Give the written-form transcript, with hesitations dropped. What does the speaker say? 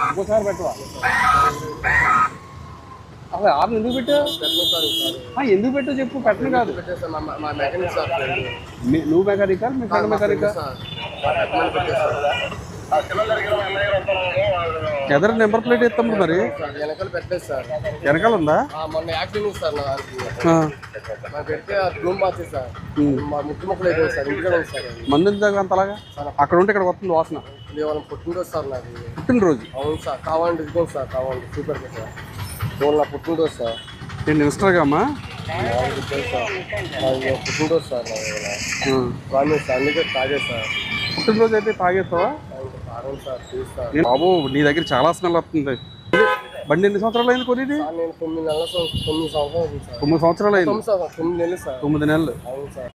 ఇంకోసారి పెట్టవా? అసలు ఆరు ఎందుకు పెట్టావు? ఎందుకు పెట్టావు చెప్పు. పెట్టను కాదు. నువ్వు మెకానికా? మీ ఫ్రెండ్ మెకానికా? ఎదర నెంబర్ ప్లేట్ ఇస్తాం మరి. వెనకాల పెట్టలేదు సార్. వెనకాల ఉందా? మొన్న యాక్సిడెంట్ సార్ నా దానికి పెడితే రూమ్ మార్చేది సార్. మా ముక్కు మొక్కలు అయిపోయింది సార్. ఇంటికాడ ఉంది సార్. మందు ఎందుకు అంతలాగా? అక్కడ ఉంటే ఇక్కడ వస్తుంది వాసన. ఇవాళ పుట్టినరోజు సార్ నాది. పుట్టినరోజు? అవును సార్. కావాలంటే ఇదిగోండి సార్. కావాలంటే సూపర్ సార్. ఇవాళ నా పుట్టినరోజు సార్. నేను ఇన్స్టాగ్రామా? పుట్టినరోజు సార్ ప్రామిస్ సార్. అందుకే తాగే సార్. పుట్టినరోజు అయితే తాగేస్తావా? బాబు నీ దగ్గర చాలా స్మెల్ వస్తుంది. బండి ఎన్ని సంవత్సరాలు అయింది కొనేది? నేను 9 సంవత్సరాలు. 9 సంవత్సరాలు అయింది. 9 నెలలు సార్. 9 నెలలు. అవును సార్.